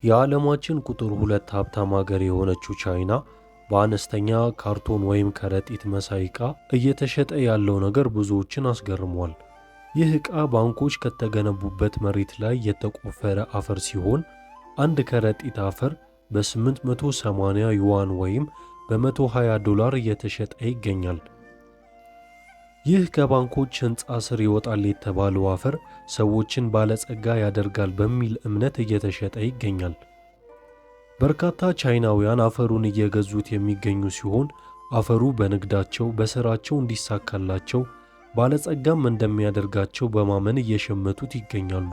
የዓለማችን ቁጥር 2 ሀብታም ሀገር የሆነችው ቻይና በአነስተኛ ካርቶን ወይም ከረጢት መሳይ ዕቃ እየተሸጠ ያለው ነገር ብዙዎችን አስገርሟል። ይህ ዕቃ ባንኮች ከተገነቡበት መሬት ላይ የተቆፈረ አፈር ሲሆን አንድ ከረጢት አፈር በ880 ዩዋን ወይም በ$120 እየተሸጠ ይገኛል። ይህ ከባንኮች ሕንፃ ስር ይወጣል የተባለው አፈር ሰዎችን ባለጸጋ ያደርጋል በሚል እምነት እየተሸጠ ይገኛል። በርካታ ቻይናውያን አፈሩን እየገዙት የሚገኙ ሲሆን አፈሩ በንግዳቸው በሥራቸው እንዲሳካላቸው ባለጸጋም እንደሚያደርጋቸው በማመን እየሸመቱት ይገኛሉ።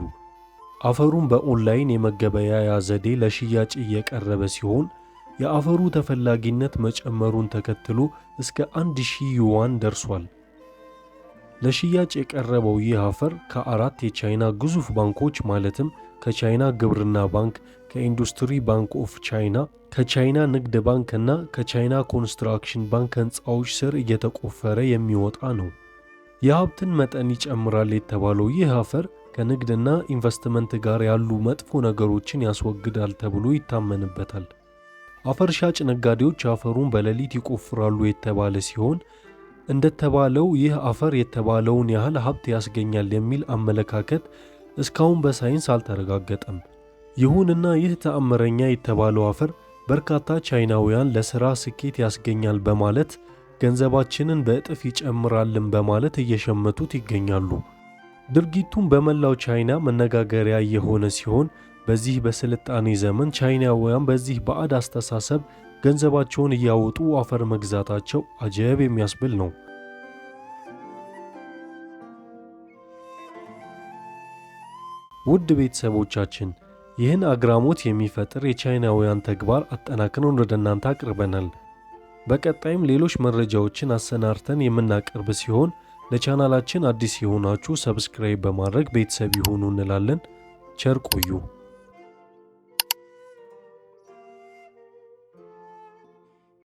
አፈሩን በኦንላይን የመገበያያ ዘዴ ለሽያጭ እየቀረበ ሲሆን የአፈሩ ተፈላጊነት መጨመሩን ተከትሎ እስከ 1000 ዩዋን ደርሷል። ለሽያጭ የቀረበው ይህ አፈር ከ4 የቻይና ግዙፍ ባንኮች ማለትም ከቻይና ግብርና ባንክ፣ ከኢንዱስትሪ ባንክ ኦፍ ቻይና፣ ከቻይና ንግድ ባንክ እና ከቻይና ኮንስትራክሽን ባንክ ሕንፃዎች ስር እየተቆፈረ የሚወጣ ነው። የሀብትን መጠን ይጨምራል የተባለው ይህ አፈር ከንግድና ኢንቨስትመንት ጋር ያሉ መጥፎ ነገሮችን ያስወግዳል ተብሎ ይታመንበታል። አፈር ሻጭ ነጋዴዎች አፈሩን በሌሊት ይቆፍራሉ የተባለ ሲሆን እንደተባለው ይህ አፈር የተባለውን ያህል ሀብት ያስገኛል የሚል አመለካከት እስካሁን በሳይንስ አልተረጋገጠም። ይሁንና ይህ ተአምረኛ የተባለው አፈር በርካታ ቻይናውያን ለሥራ ስኬት ያስገኛል በማለት ገንዘባችንን በእጥፍ ይጨምራልን በማለት እየሸመቱት ይገኛሉ። ድርጊቱም በመላው ቻይና መነጋገሪያ የሆነ ሲሆን በዚህ በስልጣኔ ዘመን ቻይናውያን በዚህ ባዕድ አስተሳሰብ ገንዘባቸውን እያወጡ አፈር መግዛታቸው አጀብ የሚያስብል ነው። ውድ ቤተሰቦቻችን ይህን አግራሞት የሚፈጥር የቻይናውያን ተግባር አጠናክረን ወደ እናንተ አቅርበናል። በቀጣይም ሌሎች መረጃዎችን አሰናርተን የምናቀርብ ሲሆን ለቻናላችን አዲስ የሆናችሁ ሰብስክራይብ በማድረግ ቤተሰብ ይሁኑ እንላለን። ቸር ቆዩ።